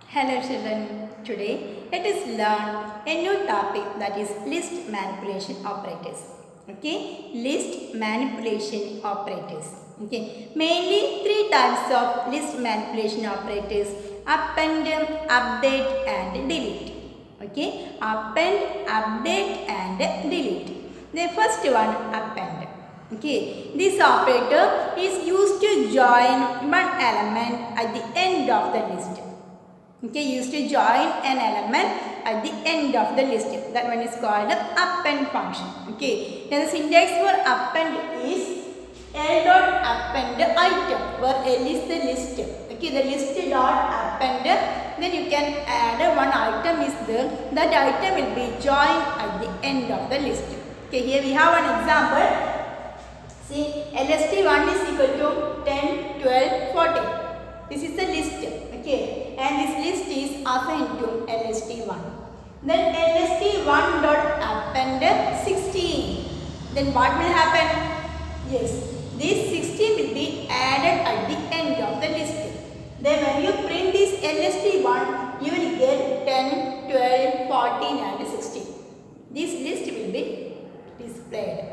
Hello children, today let us learn a new topic, that is list manipulation operators. Okay, list manipulation operators. Okay, mainly three types of list manipulation operators: append, update and delete. Okay, append, update and delete. The first one, append. Okay, this operator is used to join one element at the end of the list. Okay, used to join an element at the end of the list. That one is called the append function. Okay, now the syntax for append is L dot append item, where L is the list. Okay, the list dot append, then you can add one item is there. That item will be joined at the end of the list. Okay, here we have an example. See, LST1 is equal to 10, 12, 14. This is the list. Okay, and this list is assigned to LST1. Then LST1 dot append 16. Then what will happen? Yes, this 16 will be added at the end of the list. Then when you print this LST1, you will get 10, 12, 14 and 16. This list will be displayed.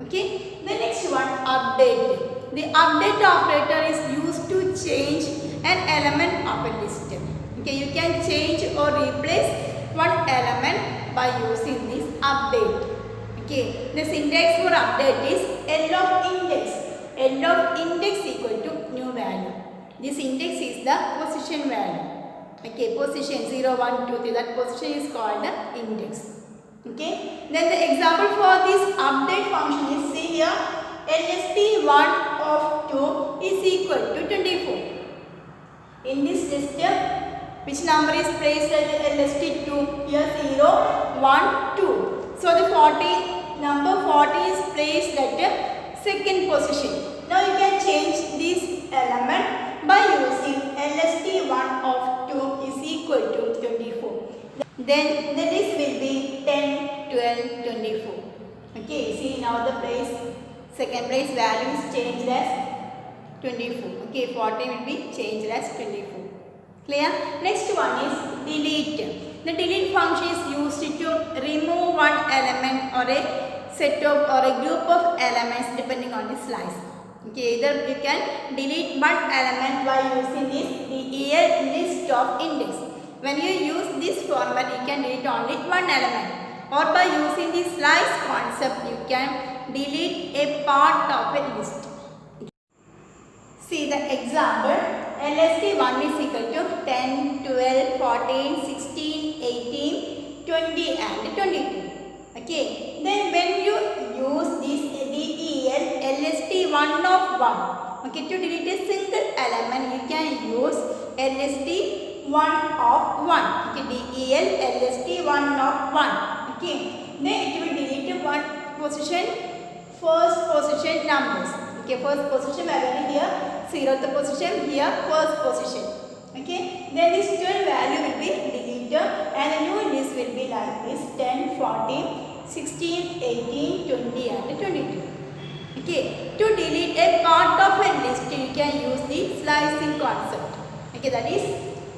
Okay, the next one, update. The update operator is used to change an element of a list. Okay, you can change or replace one element by using this update. Okay, the syntax for update is L of index. L of index equal to new value. This index is the position value. Okay, position 0, 1, 2, 3. That position is called the index. Okay, then the example for this update function is, see here, LST1 of 2 is equal to 24. In this list, which number is placed at LST2? Here 0, 1, 2. So the number 40 is placed at the second position. Now you can change this element by using LST1 of 2 is equal to 24. Then the list will be 10, 12, 24. Okay, see now the second place value is changed as 24. Okay, 40 will be changed as 24. Clear? Next one is delete. The delete function is used to remove one element or a set of or a group of elements depending on the slice. Okay, either you can delete one element by using this del list of index. When you use this format, you can delete only one element, or by using the slice concept, you can delete a part of a list. See the example, LST1 is equal to 10, 12, 14, 16, 18, 20 and 22. Okay, then when you use this del LST1 of 1, okay, to delete a single element, you can use LST1 of 1. Okay, del LST1 of 1. Okay, then it will delete one position, first position numbers. Okay, first position value here, 0th position here, first position. Okay, then this 12 value will be deleted and the new list will be like this: 10, 14, 16, 18, 20 and 22. Okay, to delete a part of a list, you can use the slicing concept. Okay, that is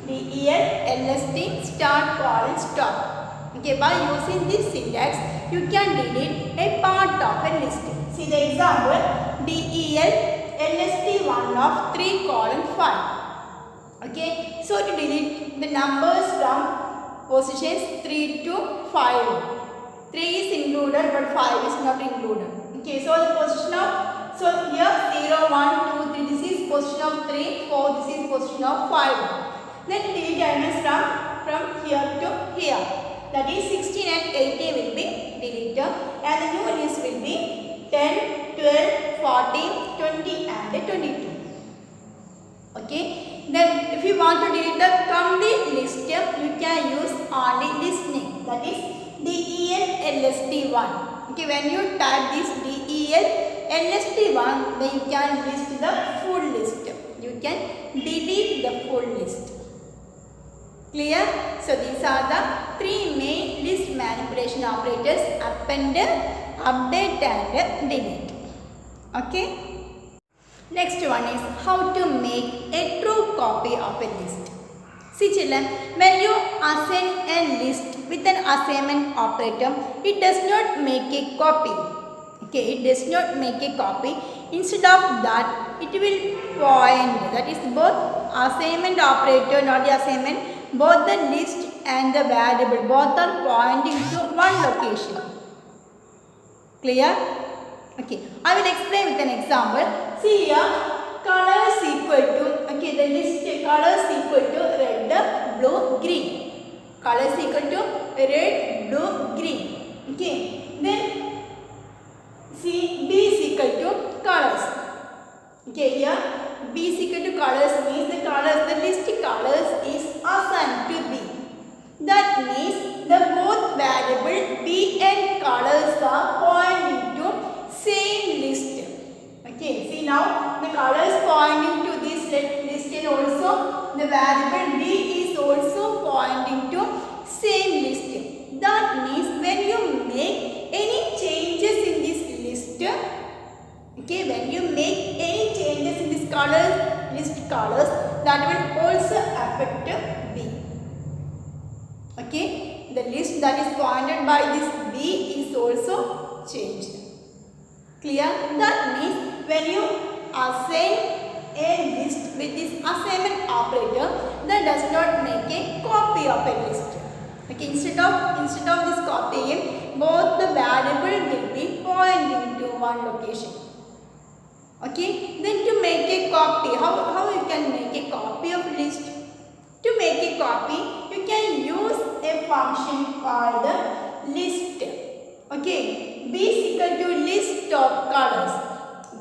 del LST start colon stop. Okay, by using this syntax, you can delete a part of a list. See the example, del LST1 of 3 colon 5. Okay, so to delete the numbers from positions 3 to 5. 3 is included but 5 is not included. Okay, so the position of, so here 0, 1, 2, 3, this is position of 3, 4, this is position of 5. Then delete elements from here to here. That is 16 and 18 will be deleted and the new list will be 10, 12, 14, 20 and 22. Okay, then if you want to delete the complete list, you can use only this name, that is del LST1. Okay, when you type this del LST1, then you can list the full list. You can delete the full list. Clear? So these are the three main list manipulation operators: append, update and delete. Okay. Next one is how to make a true copy of a list. See children, when you assign a list with an assignment operator, it does not make a copy. Okay, it does not make a copy. Instead of that, it will point. That is both assignment operator, not the assignment. Both the list and the variable, both are pointing to one location. Clear? Okay, I will explain with an example. See here, color is equal to, okay, the list color is equal to red, blue, green. Color is equal to red, blue, green. Okay, then see, B is equal to colors. Okay, here B is equal to colors means the colors, the list colors is assigned to B. That means the both variable B and colors are pointing to same list. Okay, see now the color is pointing to this list and also the variable B is also pointing to same list. That means when you make any changes in this list, okay, when you make any changes in this color list colors, that will also affect B. Okay, the list that is pointed by this B is also changed. Clear? That means when you assign a list with this assignment operator, that does not make a copy of a list. Okay, instead of this copying, both the variable will be pointing to one location. Okay, then to make a copy, how you can make a copy of list? To make a copy, you can use a function called list. Okay, B is equal to list of colors.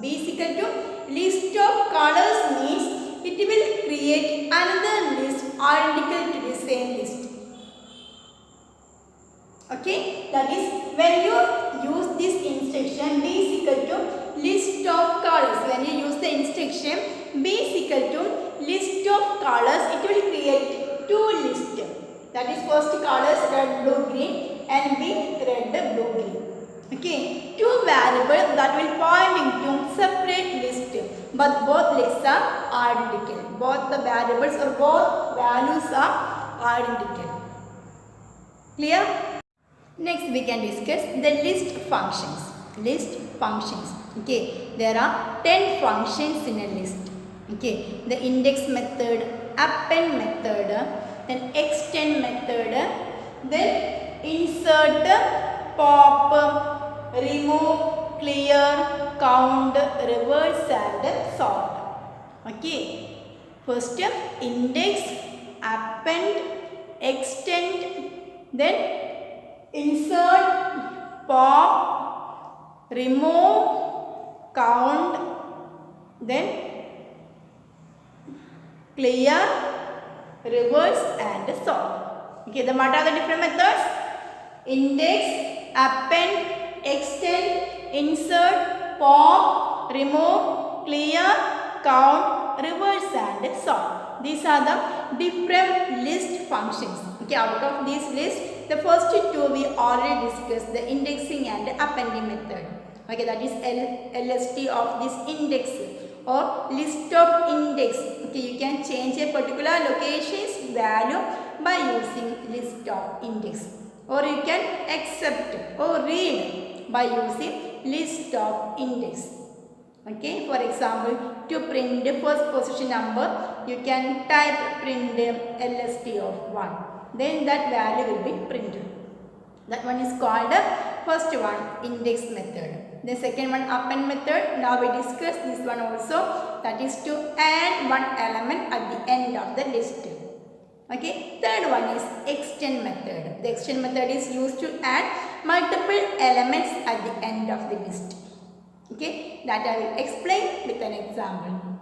B is equal to list of colors means it will create another list identical to the same list. Okay, that is when you use this instruction B is equal to list of colors. When you use the instruction B is equal to list of colors, it will create two lists. That is first colors red, blue, green and B red, blue, green. Okay, two variables that will pointing to separate list, but both lists are identical. Both the variables or both values are identical. Clear? Next we can discuss the list functions. List functions. Okay, there are 10 functions in a list. Okay, the index method, append method, then extend method, then insert, pop, remove, clear, count, reverse and sort. Okay, first index, append, extend, then insert, pop, remove, count, then clear, reverse and sort. Okay, then what are the different methods? Index, append, extend, insert, pop, remove, clear, count, reverse and sort. These are the different list functions. Okay, out of this list, the first two we already discussed, the indexing and appending method. Okay, that is LST of this index or list of index. Okay, you can change a particular location's value by using list of index, or you can accept or read by using list of index. Okay, for example, to print the first position number, you can type print LST of 1. Then that value will be printed. That one is called first one, index method. The second one, append method. Now we discuss this one also. That is to add one element at the end of the list. Okay. Third one is extend method. The extend method is used to add multiple elements at the end of the list. Okay. That I will explain with an example.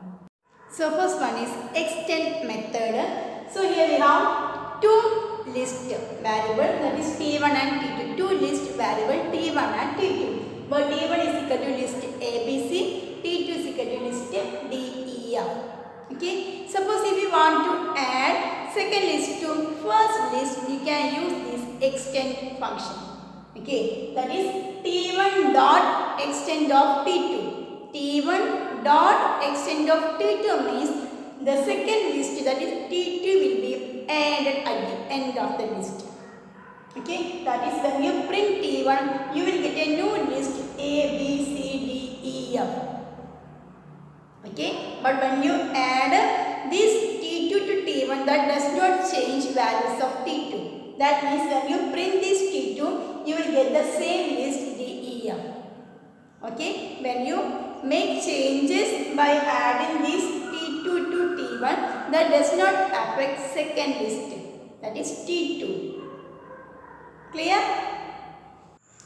So first one is extend method. So here we have two list variable, that is T1 and T2. Two list variable T1 and T2. But T1 is equal to list ABC, T2 is equal to list DEF. Okay. Suppose if you want to add second list to first list, you can use this extend function. Okay. That is T1 dot extend of T2. T1 dot extend of T2 means the second list, that is T2 will be end of the list. Okay, that is when you print T1, you will get a new list A, B, C, D, E, F. Okay, but when you add this T2 to T1, that does not change values of T2. That means when you print this T2, you will get the same list D, E, F. Okay, when you make changes by adding this T2 to T1, that does not affect second list, that is T2. Clear?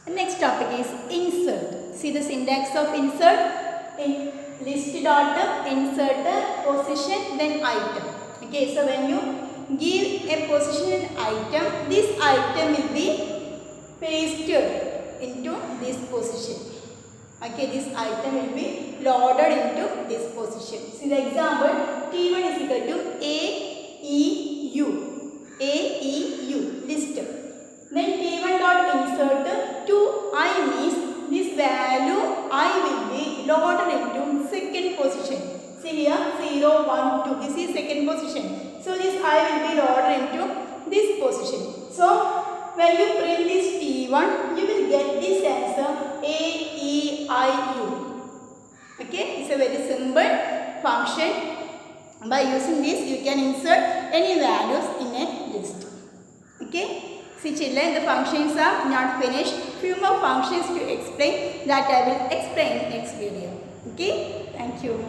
The next topic is insert. See the syntax of insert. In listed order, insert a position, then item. Okay, so when you give a position item, this item will be pasted into this position. Okay, this item will be loaded into this position. See the example, T1 is equal to AEU. AEU list. Then T1 dot insert to I means this value I will be loaded into second position. See here 0, 1, 2. This is second position. So this I will be loaded into this position. So when you print this T1, you will get this answer AEIU. Okay, it's a very simple function. By using this, you can insert any values in a list. Okay. See children, the functions are not finished. Few more functions to explain, that I will explain next video. Okay, thank you.